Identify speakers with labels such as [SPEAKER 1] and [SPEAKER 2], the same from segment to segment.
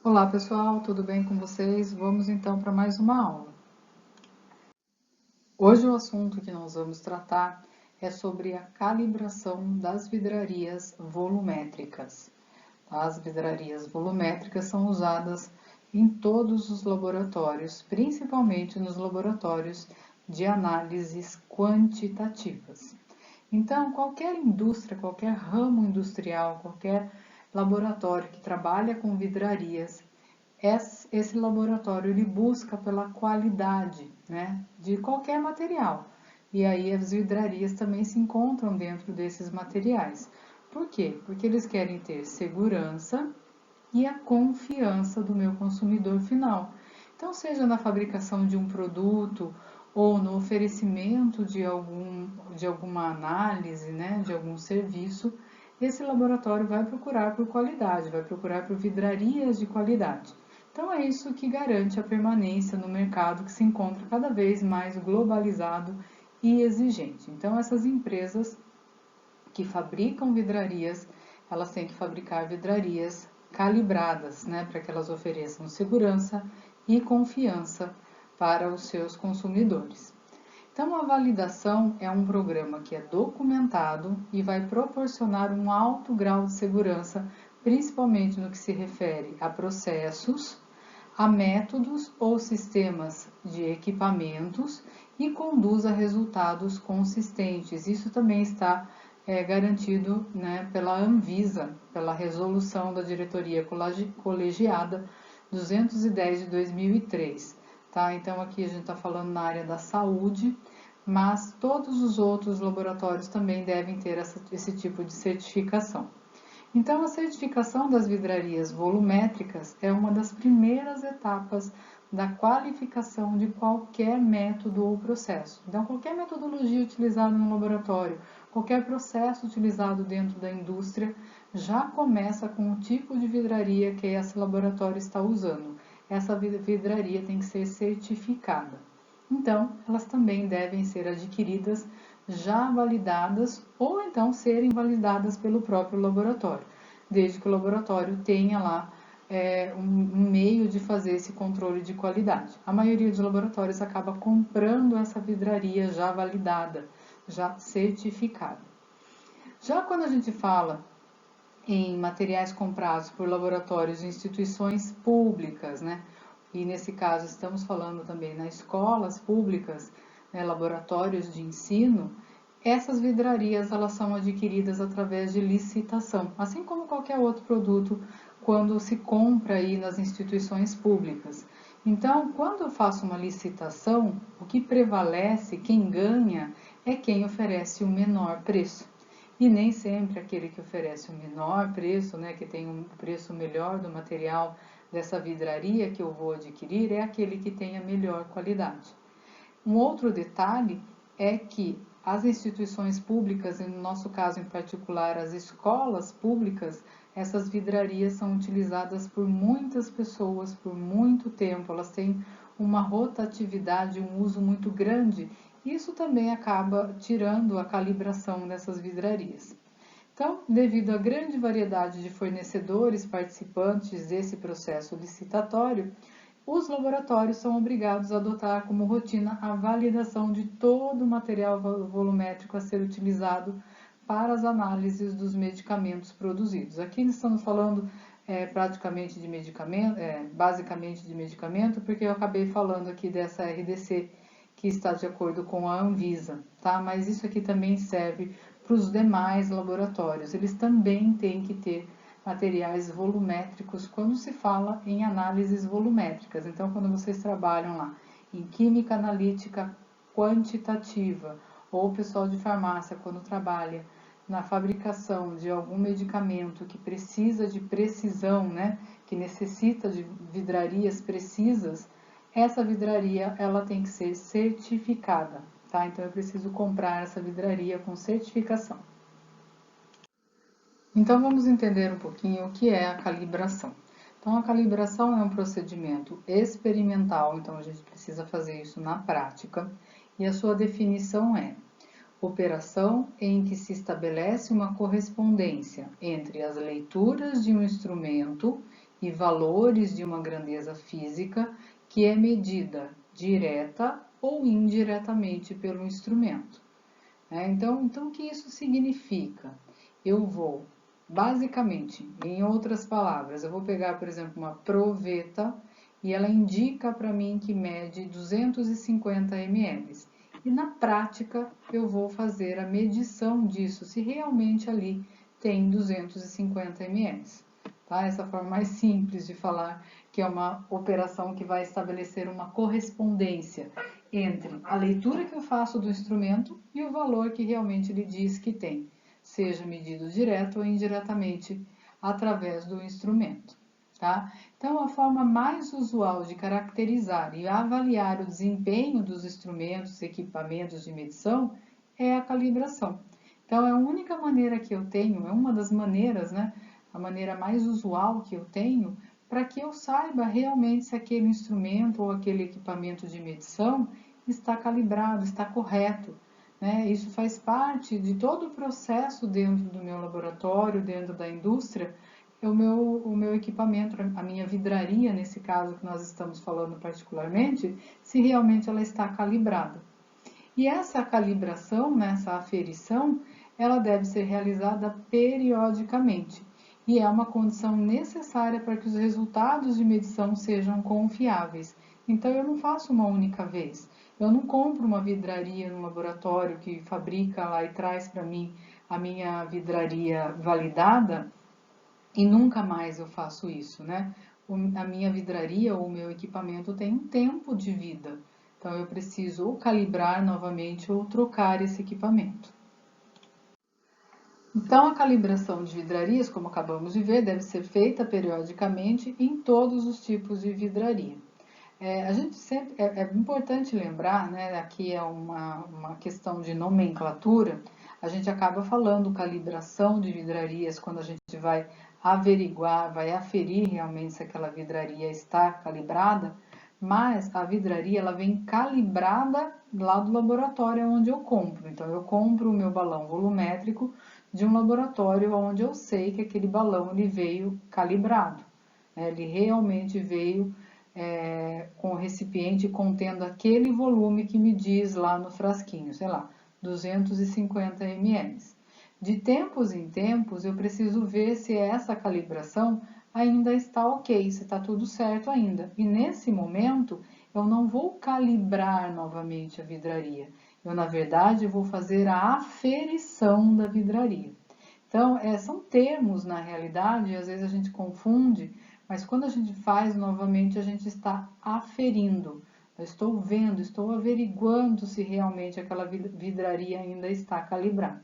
[SPEAKER 1] Olá pessoal, tudo bem com vocês? Vamos então para mais uma aula. Hoje o assunto que nós vamos tratar é sobre a calibração das vidrarias volumétricas. As vidrarias volumétricas são usadas em todos os laboratórios, principalmente nos laboratórios de análises quantitativas. Então, qualquer indústria, qualquer ramo industrial, qualquer laboratório que trabalha com vidrarias, esse laboratório ele busca pela qualidade, né, de qualquer material. E aí as vidrarias também se encontram dentro desses materiais. Por quê? Porque eles querem ter segurança e a confiança do meu consumidor final. Então, seja na fabricação de um produto ou no oferecimento de alguma análise, né, de algum serviço, esse laboratório vai procurar por qualidade, vai procurar por vidrarias de qualidade. Então, é isso que garante a permanência no mercado que se encontra cada vez mais globalizado e exigente. Então, essas empresas que fabricam vidrarias, elas têm que fabricar vidrarias calibradas, né, para que elas ofereçam segurança e confiança para os seus consumidores. Então, a validação é um programa que é documentado e vai proporcionar um alto grau de segurança, principalmente no que se refere a processos, a métodos ou sistemas de equipamentos e conduz a resultados consistentes. Isso também está garantido, né, pela Anvisa, pela resolução da diretoria colegiada 210 de 2003. Tá? Então aqui a gente está falando na área da saúde, mas todos os outros laboratórios também devem ter esse tipo de certificação. Então, a certificação das vidrarias volumétricas é uma das primeiras etapas da qualificação de qualquer método ou processo. Então, qualquer metodologia utilizada no laboratório, qualquer processo utilizado dentro da indústria, já começa com o tipo de vidraria que esse laboratório está usando. Essa vidraria tem que ser certificada. Então, elas também devem ser adquiridas já validadas ou então serem validadas pelo próprio laboratório, desde que o laboratório tenha lá um meio de fazer esse controle de qualidade. A maioria dos laboratórios acaba comprando essa vidraria já validada, já certificada. Já quando a gente fala em materiais comprados por laboratórios e instituições públicas, né? E nesse caso estamos falando também nas escolas públicas, né, laboratórios de ensino, essas vidrarias elas são adquiridas através de licitação, assim como qualquer outro produto quando se compra aí nas instituições públicas. Então, quando eu faço uma licitação, o que prevalece, quem ganha, é quem oferece o menor preço. E nem sempre aquele que oferece o menor preço, né, que tem um preço melhor do material dessa vidraria que eu vou adquirir, é aquele que tem a melhor qualidade. Um outro detalhe é que as instituições públicas, e no nosso caso em particular as escolas públicas, essas vidrarias são utilizadas por muitas pessoas por muito tempo, elas têm uma rotatividade, um uso muito grande. Isso também acaba tirando a calibração dessas vidrarias. Então, devido à grande variedade de fornecedores participantes desse processo licitatório, os laboratórios são obrigados a adotar como rotina a validação de todo o material volumétrico a ser utilizado para as análises dos medicamentos produzidos. Aqui estamos falando praticamente de medicamento, basicamente de medicamento, porque eu acabei falando aqui dessa RDC que está de acordo com a Anvisa, tá? Mas isso aqui também serve para os demais laboratórios. Eles também têm que ter materiais volumétricos quando se fala em análises volumétricas. Então, quando vocês trabalham lá em química analítica quantitativa, ou o pessoal de farmácia, quando trabalha na fabricação de algum medicamento que precisa de precisão, né, que necessita de vidrarias precisas, essa vidraria ela tem que ser certificada, tá? Então eu preciso comprar essa vidraria com certificação. Então vamos entender um pouquinho o que é a calibração. Então a calibração é um procedimento experimental, então a gente precisa fazer isso na prática, e a sua definição é: operação em que se estabelece uma correspondência entre as leituras de um instrumento e valores de uma grandeza física que é medida direta ou indiretamente pelo instrumento. Então, o que isso significa? Eu vou, basicamente, em outras palavras, eu vou pegar, por exemplo, uma proveta e ela indica para mim que mede 250 ml. E na prática, eu vou fazer a medição disso, se realmente ali tem 250 ml. Tá? Essa forma mais simples de falar que é uma operação que vai estabelecer uma correspondência entre a leitura que eu faço do instrumento e o valor que realmente ele diz que tem, seja medido direto ou indiretamente através do instrumento. Tá? Então, a forma mais usual de caracterizar e avaliar o desempenho dos instrumentos e equipamentos de medição é a calibração. Então, é a única maneira que eu tenho, é uma das maneiras, né? A maneira mais usual que eu tenho para que eu saiba realmente se aquele instrumento ou aquele equipamento de medição está calibrado, está correto. Né? Isso faz parte de todo o processo dentro do meu laboratório, dentro da indústria, o meu equipamento, a minha vidraria, nesse caso que nós estamos falando particularmente, se realmente ela está calibrada. E essa calibração, né, essa aferição, ela deve ser realizada periodicamente e é uma condição necessária para que os resultados de medição sejam confiáveis. Então, eu não faço uma única vez. Eu não compro uma vidraria no laboratório que fabrica lá e traz para mim a minha vidraria validada e nunca mais eu faço isso, né? A minha vidraria ou o meu equipamento tem um tempo de vida. Então, eu preciso ou calibrar novamente ou trocar esse equipamento. Então, a calibração de vidrarias, como acabamos de ver, deve ser feita periodicamente em todos os tipos de vidraria. A gente sempre, é importante lembrar, né, aqui é uma questão de nomenclatura, a gente acaba falando calibração de vidrarias quando a gente vai averiguar, vai aferir realmente se aquela vidraria está calibrada, mas a vidraria ela vem calibrada lá do laboratório onde eu compro. Então, eu compro o meu balão volumétrico de um laboratório onde eu sei que aquele balão ele veio calibrado. Ele realmente veio com o recipiente contendo aquele volume que me diz lá no frasquinho, sei lá, 250 ml. De tempos em tempos, eu preciso ver se essa calibração ainda está ok, se está tudo certo ainda. E nesse momento, eu não vou calibrar novamente a vidraria. Eu, na verdade, vou fazer a aferição da vidraria. Então, são termos na realidade, e às vezes a gente confunde, mas quando a gente faz novamente, a gente está aferindo. Eu estou vendo, estou averiguando se realmente aquela vidraria ainda está calibrada.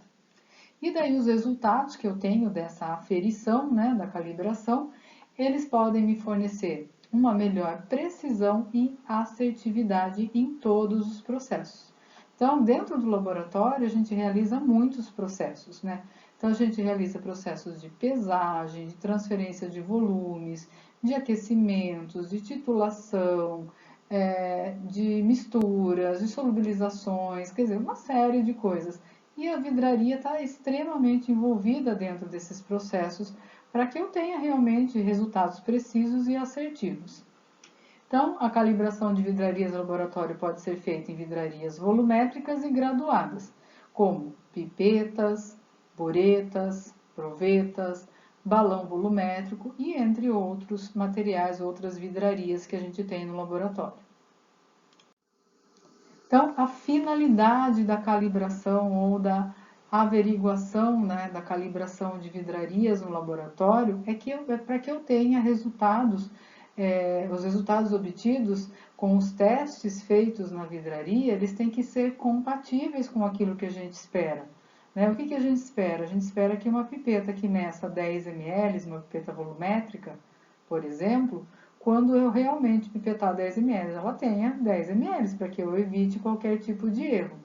[SPEAKER 1] E daí os resultados que eu tenho dessa aferição, né, da calibração, eles podem me fornecer uma melhor precisão e assertividade em todos os processos. Então, dentro do laboratório, a gente realiza muitos processos, né? Então, a gente realiza processos de pesagem, de transferência de volumes, de aquecimentos, de titulação, de misturas, de solubilizações, quer dizer, uma série de coisas. E a vidraria está extremamente envolvida dentro desses processos para que eu tenha realmente resultados precisos e assertivos. Então, a calibração de vidrarias laboratório pode ser feita em vidrarias volumétricas e graduadas, como pipetas, buretas, provetas, balão volumétrico e entre outros materiais, outras vidrarias que a gente tem no laboratório. Então, a finalidade da calibração ou da averiguação, né, da calibração de vidrarias no laboratório é para que eu tenha resultados, os resultados obtidos com os testes feitos na vidraria, eles têm que ser compatíveis com aquilo que a gente espera. Né? O que a gente espera? A gente espera que uma pipeta que meça 10 ml, uma pipeta volumétrica, por exemplo, quando eu realmente pipetar 10 ml, ela tenha 10 ml, para que eu evite qualquer tipo de erro.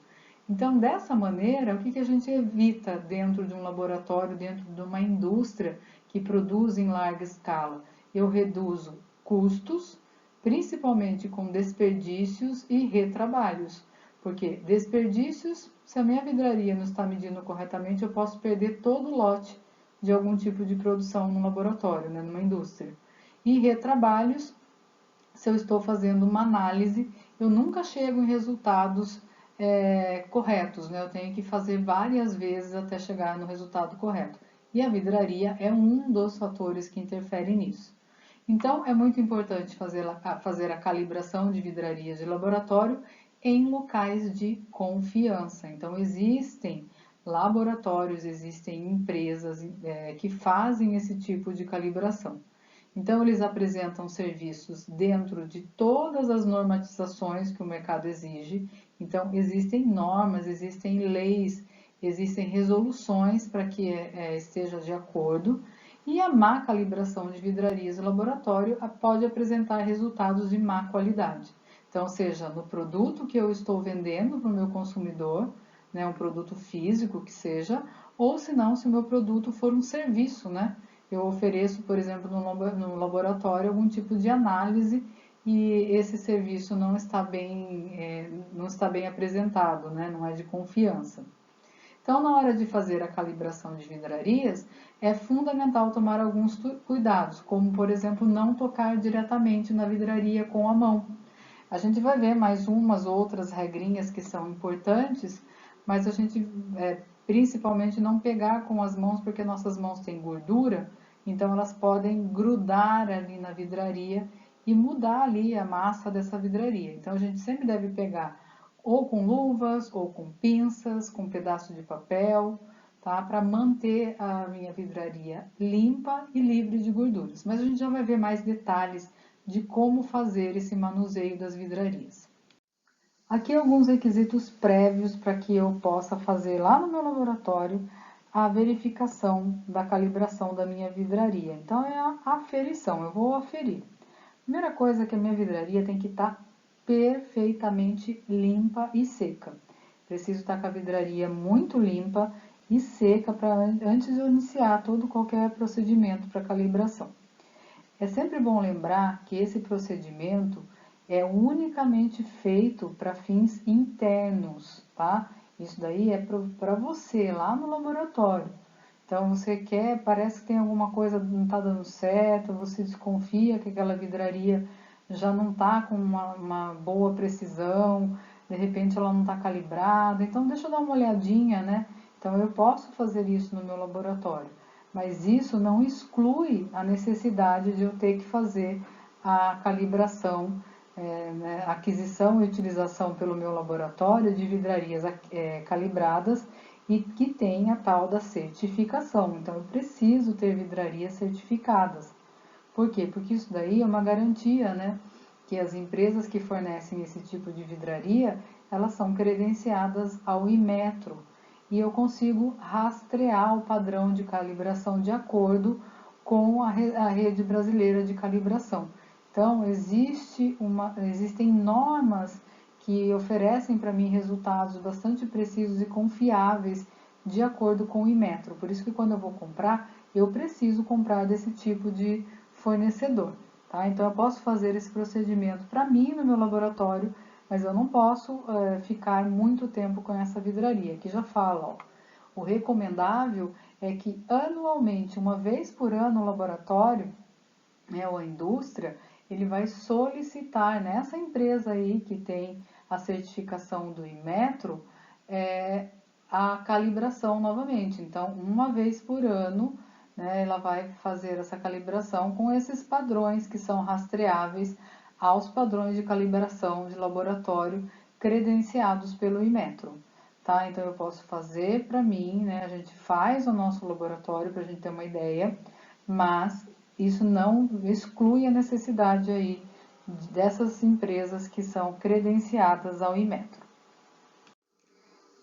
[SPEAKER 1] Então, dessa maneira, o que a gente evita dentro de um laboratório, dentro de uma indústria que produz em larga escala? Eu reduzo custos, principalmente com desperdícios e retrabalhos. Porque desperdícios, se a minha vidraria não está medindo corretamente, eu posso perder todo o lote de algum tipo de produção no laboratório, né, numa indústria. E retrabalhos, se eu estou fazendo uma análise, eu nunca chego em resultados corretos, né? Eu tenho que fazer várias vezes até chegar no resultado correto. E a vidraria é um dos fatores que interfere nisso. Então, é muito importante fazer a calibração de vidrarias de laboratório em locais de confiança. Então, existem laboratórios, existem empresas que fazem esse tipo de calibração. Então, eles apresentam serviços dentro de todas as normatizações que o mercado exige. Então, existem normas, existem leis, existem resoluções para que esteja de acordo. E a má calibração de vidrarias no laboratório pode apresentar resultados de má qualidade. Então, seja no produto que eu estou vendendo para o meu consumidor, né, um produto físico que seja, ou se não, se o meu produto for um serviço, né? Eu ofereço, por exemplo, no laboratório algum tipo de análise e esse serviço não está bem apresentado, né? Não é de confiança. Então, na hora de fazer a calibração de vidrarias, é fundamental tomar alguns cuidados, como, por exemplo, não tocar diretamente na vidraria com a mão. A gente vai ver mais umas outras regrinhas que são importantes, mas a gente principalmente não pegar com as mãos, porque nossas mãos têm gordura, então elas podem grudar ali na vidraria e mudar ali a massa dessa vidraria. Então a gente sempre deve pegar ou com luvas, ou com pinças, com um pedaço de papel, tá? Para manter a minha vidraria limpa e livre de gorduras. Mas a gente já vai ver mais detalhes de como fazer esse manuseio das vidrarias. Aqui alguns requisitos prévios para que eu possa fazer lá no meu laboratório a verificação da calibração da minha vidraria. Então é a aferição, eu vou aferir. Primeira coisa é que a minha vidraria tem que estar perfeitamente limpa e seca. Preciso estar com a vidraria muito limpa e seca antes de eu iniciar qualquer procedimento para calibração. É sempre bom lembrar que esse procedimento é unicamente feito para fins internos, tá? Isso daí é para você lá no laboratório. Então você parece que tem alguma coisa que não está dando certo, você desconfia que aquela vidraria já não está com uma boa precisão, de repente ela não está calibrada, então deixa eu dar uma olhadinha, né? Então eu posso fazer isso no meu laboratório, mas isso não exclui a necessidade de eu ter que fazer a calibração, né, aquisição e utilização pelo meu laboratório de vidrarias calibradas e que tem a tal da certificação. Então, eu preciso ter vidrarias certificadas. Por quê? Porque isso daí é uma garantia, né? Que as empresas que fornecem esse tipo de vidraria, elas são credenciadas ao Inmetro. E eu consigo rastrear o padrão de calibração de acordo com a rede brasileira de calibração. Então, existem normas que oferecem para mim resultados bastante precisos e confiáveis de acordo com o Inmetro. Por isso que quando eu vou comprar, eu preciso comprar desse tipo de fornecedor. Tá? Então eu posso fazer esse procedimento para mim no meu laboratório, mas eu não posso ficar muito tempo com essa vidraria. Aqui já fala, ó, o recomendável é que anualmente, uma vez por ano, o laboratório, né, ou a indústria, ele vai solicitar nessa empresa aí que tem a certificação do Inmetro, a calibração novamente. Então, uma vez por ano, né, ela vai fazer essa calibração com esses padrões que são rastreáveis aos padrões de calibração de laboratório credenciados pelo Inmetro. Tá? Então, eu posso fazer para mim, né, a gente faz o nosso laboratório para a gente ter uma ideia, mas isso não exclui a necessidade aí dessas empresas que são credenciadas ao Inmetro.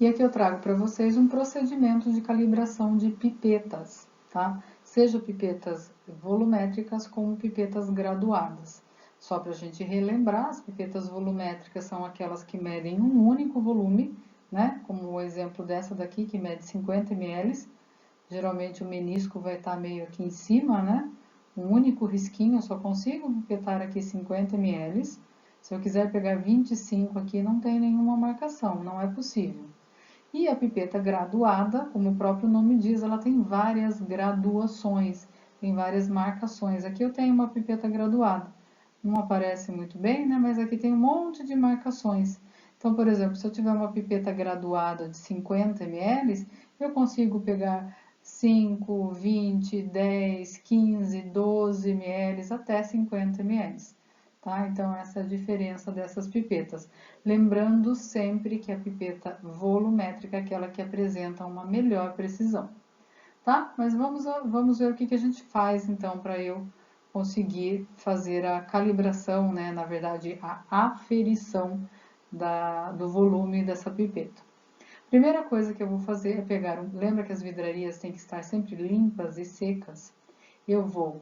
[SPEAKER 1] E aqui eu trago para vocês um procedimento de calibração de pipetas, tá? Seja pipetas volumétricas como pipetas graduadas. Só para a gente relembrar, as pipetas volumétricas são aquelas que medem um único volume, né? Como o exemplo dessa daqui, que mede 50 ml. Geralmente o menisco vai estar meio aqui em cima, né? Um único risquinho, eu só consigo pipetar aqui 50 ml. Se eu quiser pegar 25 aqui, não tem nenhuma marcação, não é possível. E a pipeta graduada, como o próprio nome diz, ela tem várias graduações. tem várias marcações. Aqui eu tenho uma pipeta graduada. Não aparece muito bem, né? Mas aqui tem um monte de marcações. Então, por exemplo, se eu tiver uma pipeta graduada de 50 ml, eu consigo pegar 5, 20, 10, 15, 12 ml até 50 ml. Tá? Então, essa é a diferença dessas pipetas. Lembrando sempre que a pipeta volumétrica é aquela que apresenta uma melhor precisão. Tá? Mas vamos ver o que a gente faz, então, para eu conseguir fazer a calibração, né? Na verdade, a aferição do volume dessa pipeta. Primeira coisa que eu vou fazer é pegar lembra que as vidrarias têm que estar sempre limpas e secas? Eu vou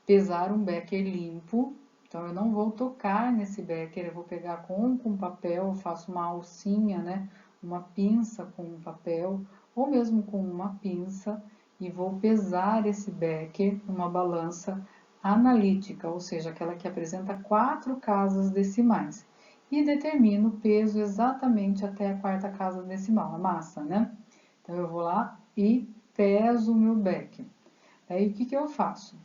[SPEAKER 1] pesar um becker limpo, então eu não vou tocar nesse becker, eu vou pegar com papel, eu faço uma alcinha, né? Uma pinça com papel, ou mesmo com uma pinça, e vou pesar esse becker numa balança analítica, ou seja, aquela que apresenta 4 casas decimais. E determino o peso exatamente até a 4ª casa decimal, a massa, né? Então, eu vou lá e peso o meu becker. Aí, o que eu faço?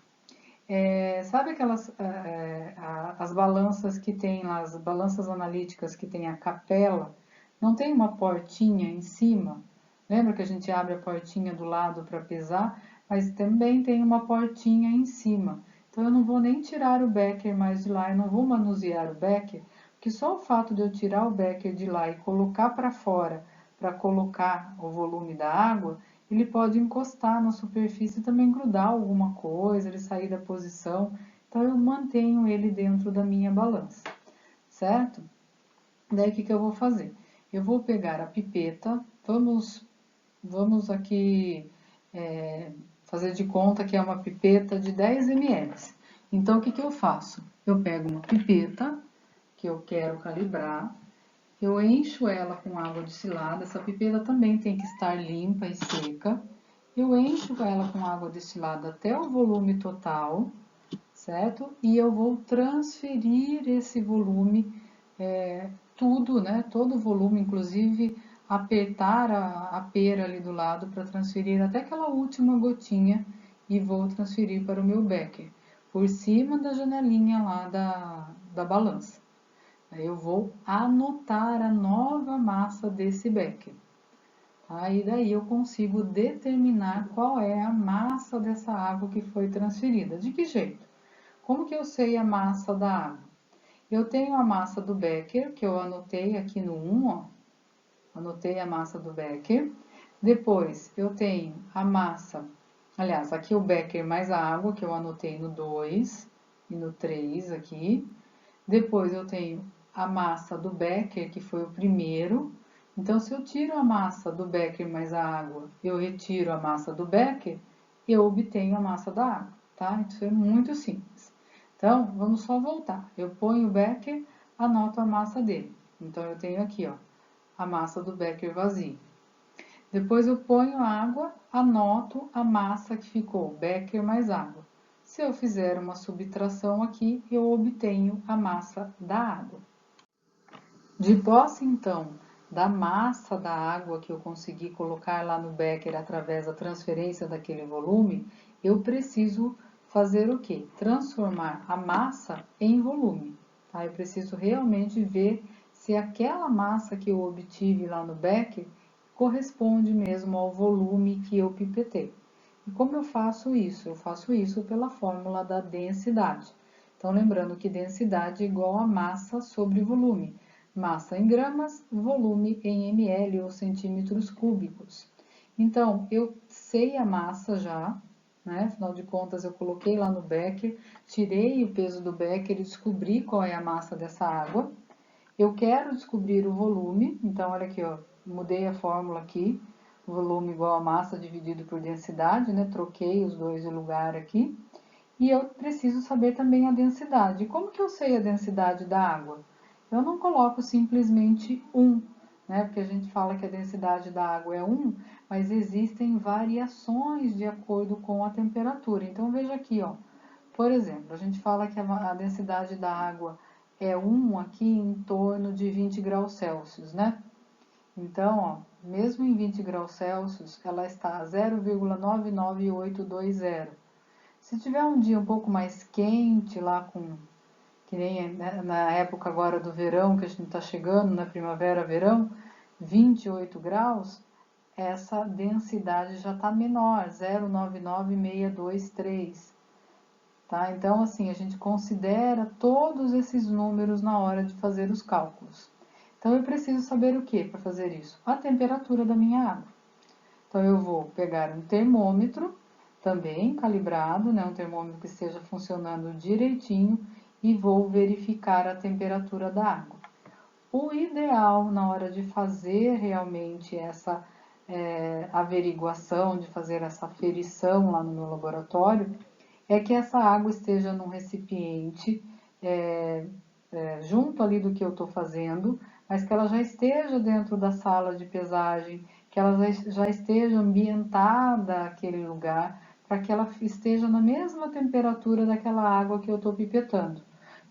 [SPEAKER 1] Sabe aquelas as balanças que tem lá, as balanças analíticas que tem a capela? Não tem uma portinha em cima? Lembra que a gente abre a portinha do lado para pesar? Mas também tem uma portinha em cima. Então eu não vou nem tirar o becker mais de lá, eu não vou manusear o becker, porque só o fato de eu tirar o becker de lá e colocar para fora, para colocar o volume da água, ele pode encostar na superfície e também grudar alguma coisa, ele sair da posição. Então, eu mantenho ele dentro da minha balança, certo? Daí, o que eu vou fazer? Eu vou pegar a pipeta, vamos aqui fazer de conta que é uma pipeta de 10 ml. Então, o que eu faço? Eu pego uma pipeta que eu quero calibrar, eu encho ela com água destilada, essa pipeta também tem que estar limpa e seca. Eu encho ela com água destilada até o volume total, certo? E eu vou transferir esse volume, tudo, né? Todo o volume, inclusive apertar a pera ali do lado para transferir até aquela última gotinha e vou transferir para o meu becker, por cima da janelinha lá da balança. Aí eu vou anotar a nova massa desse becker. Aí daí eu consigo determinar qual é a massa dessa água que foi transferida. De que jeito? Como que eu sei a massa da água? Eu tenho a massa do becker, que eu anotei aqui no 1, ó. Anotei a massa do becker. Depois eu tenho a massa, aliás, aqui o becker mais a água, que eu anotei no 2 e no 3 aqui. Depois eu tenho a massa do becker, que foi o primeiro. Então, se eu tiro a massa do becker mais a água, eu retiro a massa do becker, eu obtenho a massa da água, tá? Isso é muito simples. Então, vamos só voltar. Eu ponho o becker, anoto a massa dele. Então, eu tenho aqui, ó, a massa do becker vazio. Depois eu ponho a água, anoto a massa que ficou, becker mais água. Se eu fizer uma subtração aqui, eu obtenho a massa da água. De posse, então, da massa da água que eu consegui colocar lá no becker através da transferência daquele volume, eu preciso fazer o quê? Transformar a massa em volume. Tá? Eu preciso realmente ver se aquela massa que eu obtive lá no becker corresponde mesmo ao volume que eu pipetei. E como eu faço isso? Eu faço isso pela fórmula da densidade. Então, lembrando que densidade é igual a massa sobre volume. Massa em gramas, volume em ml ou centímetros cúbicos. Então, eu sei a massa já, né? Afinal de contas, eu coloquei lá no becker, tirei o peso do becker e descobri qual é a massa dessa água. Eu quero descobrir o volume, então olha aqui, ó, mudei a fórmula aqui, volume igual a massa dividido por densidade, né? Troquei os dois de lugar aqui. E eu preciso saber também a densidade. Como que eu sei a densidade da água? Eu não coloco simplesmente 1, né? Porque a gente fala que a densidade da água é 1, mas existem variações de acordo com a temperatura. Então veja aqui, ó. Por exemplo, a gente fala que a densidade da água é 1 aqui em torno de 20 graus Celsius, né? Então, ó, mesmo em 20 graus Celsius, ela está a 0,99820. Se tiver um dia um pouco mais quente, lá que nem na época agora do verão, que a gente está chegando, na primavera, verão, 28 graus, essa densidade já está menor, 0,99623. Tá? Então, assim, a gente considera todos esses números na hora de fazer os cálculos. Então, eu preciso saber o que para fazer isso? A temperatura da minha água. Então, eu vou pegar um termômetro, também calibrado, né, um termômetro que esteja funcionando direitinho, e vou verificar a temperatura da água. O ideal na hora de fazer realmente essa averiguação, de fazer essa aferição lá no meu laboratório, é que essa água esteja num recipiente junto ali do que eu estou fazendo, mas que ela já esteja dentro da sala de pesagem, que ela já esteja ambientada aquele lugar, para que ela esteja na mesma temperatura daquela água que eu estou pipetando.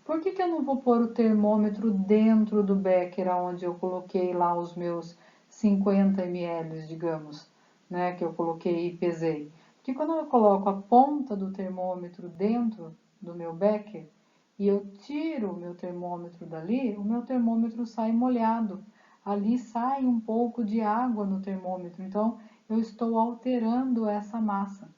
[SPEAKER 1] Por que eu não vou pôr o termômetro dentro do becker, onde eu coloquei lá os meus 50 ml, digamos, né, que eu coloquei e pesei? Porque quando eu coloco a ponta do termômetro dentro do meu becker e eu tiro o meu termômetro dali, o meu termômetro sai molhado. Ali sai um pouco de água no termômetro, então eu estou alterando essa massa.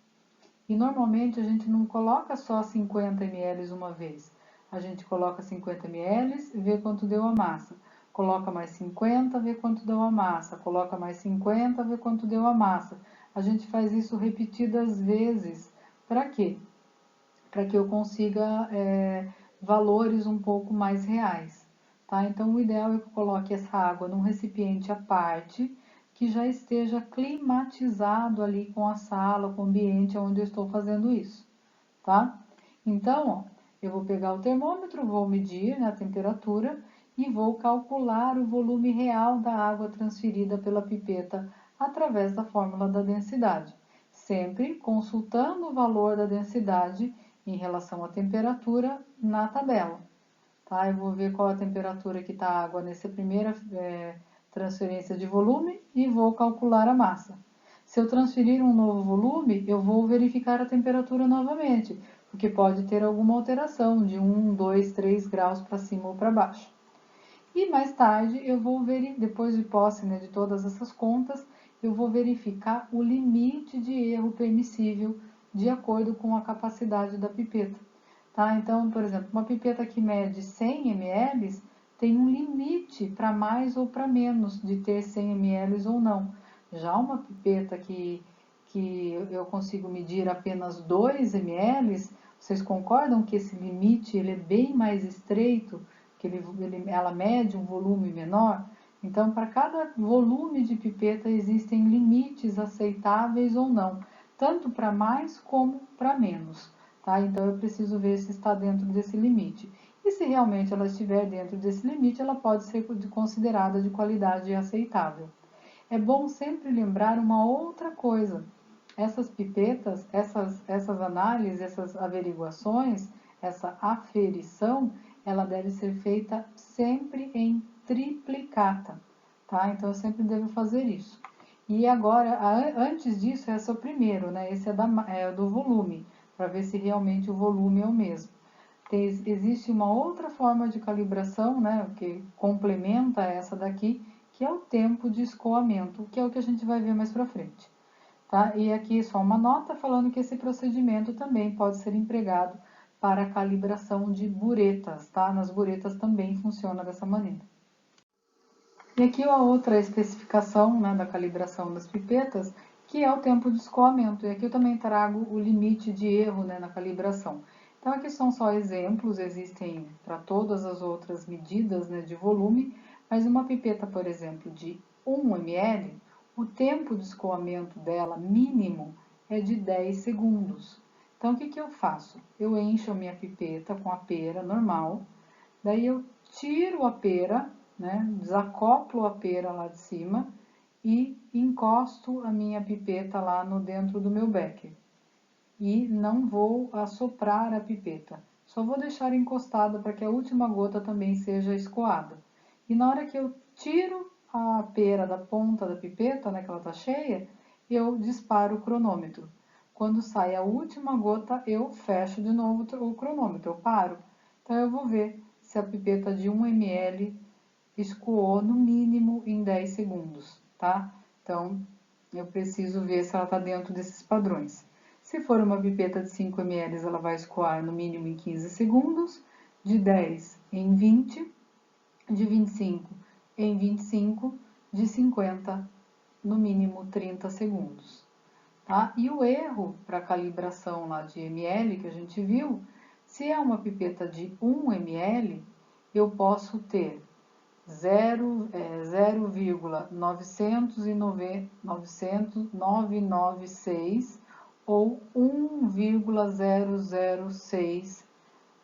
[SPEAKER 1] E normalmente a gente não coloca só 50 ml uma vez. A gente coloca 50 ml e vê quanto deu a massa. Coloca mais 50, vê quanto deu a massa. Coloca mais 50, vê quanto deu a massa. A gente faz isso repetidas vezes. Para quê? Para que eu consiga valores um pouco mais reais. Tá? Então, o ideal é que eu coloque essa água num recipiente à parte, que já esteja climatizado ali com a sala, com o ambiente onde eu estou fazendo isso. Tá? Então, ó, eu vou pegar o termômetro, vou medir, né, a temperatura e vou calcular o volume real da água transferida pela pipeta através da fórmula da densidade, sempre consultando o valor da densidade em relação à temperatura na tabela. Tá? Eu vou ver qual a temperatura que está a água nessa primeira transferência de volume e vou calcular a massa. Se eu transferir um novo volume, eu vou verificar a temperatura novamente, porque pode ter alguma alteração de 1, 2, 3 graus para cima ou para baixo. E mais tarde, eu vou ver, depois de posse, né, de todas essas contas, eu vou verificar o limite de erro permissível de acordo com a capacidade da pipeta. Tá? Então, por exemplo, uma pipeta que mede 100 ml tem um limite para mais ou para menos de ter 100 ml ou não. Já uma pipeta que eu consigo medir apenas 2 ml, vocês concordam que esse limite ele é bem mais estreito, que ela mede um volume menor? Então, para cada volume de pipeta existem limites aceitáveis ou não, tanto para mais como para menos. Tá? Então, eu preciso ver se está dentro desse limite. E se realmente ela estiver dentro desse limite, ela pode ser considerada de qualidade aceitável. É bom sempre lembrar uma outra coisa. Essas pipetas, essas análises, essas averiguações, essa aferição, ela deve ser feita sempre em triplicata, tá? Então, eu sempre devo fazer isso. E agora, antes disso, esse é o primeiro, né? Esse é do volume, para ver se realmente o volume é o mesmo. Existe uma outra forma de calibração, né? Que complementa essa daqui, que é o tempo de escoamento, que é o que a gente vai ver mais para frente. Tá? E aqui só uma nota falando que esse procedimento também pode ser empregado para a calibração de buretas, tá? Nas buretas também funciona dessa maneira. E aqui a outra especificação, né, da calibração das pipetas, que é o tempo de escoamento. E aqui eu também trago o limite de erro, né, na calibração. Então aqui são só exemplos, existem para todas as outras medidas, né, de volume, mas uma pipeta, por exemplo, de 1 ml, o tempo de escoamento dela mínimo é de 10 segundos. Então o que eu faço? Eu encho a minha pipeta com a pera normal, daí eu tiro a pera, né, desacoplo a pera lá de cima e encosto a minha pipeta lá no dentro do meu becker. E não vou assoprar a pipeta, só vou deixar encostada para que a última gota também seja escoada. E na hora que eu tiro a pera da ponta da pipeta, né, que ela está cheia, eu disparo o cronômetro. quando sai a última gota, eu fecho de novo o cronômetro, eu paro. Então, eu vou ver se a pipeta de 1 ml escoou no mínimo em 10 segundos, tá? Então, eu preciso ver se ela está dentro desses padrões. Se for uma pipeta de 5 ml, ela vai escoar no mínimo em 15 segundos, de 10 em 20, de 25 em 25, de 50 no mínimo 30 segundos. Tá? E o erro para calibração lá de ml que a gente viu, se é uma pipeta de 1 ml, eu posso ter 0,996 ou 1,006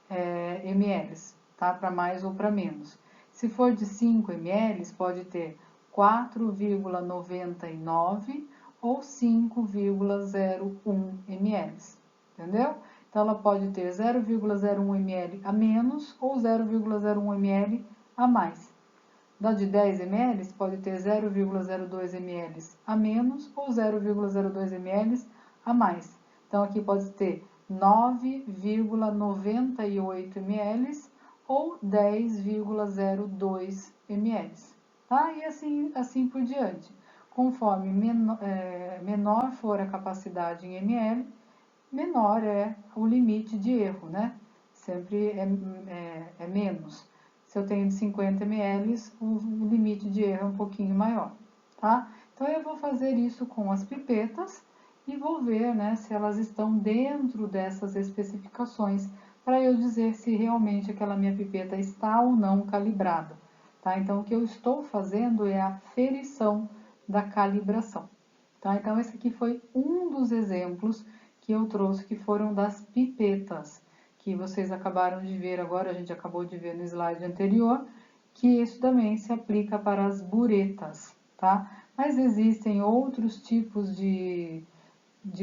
[SPEAKER 1] ml, tá? Para mais ou para menos. Se for de 5 ml, pode ter 4,99 ou 5,01 ml, entendeu? Então, ela pode ter 0,01 ml a menos ou 0,01 ml a mais. Da de 10 ml, pode ter 0,02 ml a menos ou 0,02 ml a mais. Então, aqui pode ter 9,98 ml ou 10,02 ml, tá? E assim por diante. Conforme menor for a capacidade em ml, menor é o limite de erro, né? Sempre é menos. Se eu tenho de 50 ml, o limite de erro é um pouquinho maior, tá? Então, eu vou fazer isso com as pipetas e vou ver, né, se elas estão dentro dessas especificações, para eu dizer se realmente aquela minha pipeta está ou não calibrada, tá? Então, o que eu estou fazendo é a ferição da calibração, tá? Então, esse aqui foi um dos exemplos que eu trouxe, que foram das pipetas, que vocês acabaram de ver agora, a gente acabou de ver no slide anterior, que isso também se aplica para as buretas, tá? Mas existem outros tipos de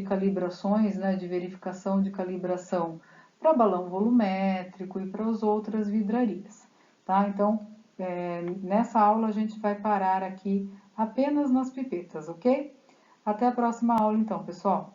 [SPEAKER 1] calibrações, né, de verificação de calibração para balão volumétrico e para as outras vidrarias, tá? Então, nessa aula a gente vai parar aqui apenas nas pipetas, ok? Até a próxima aula então, pessoal!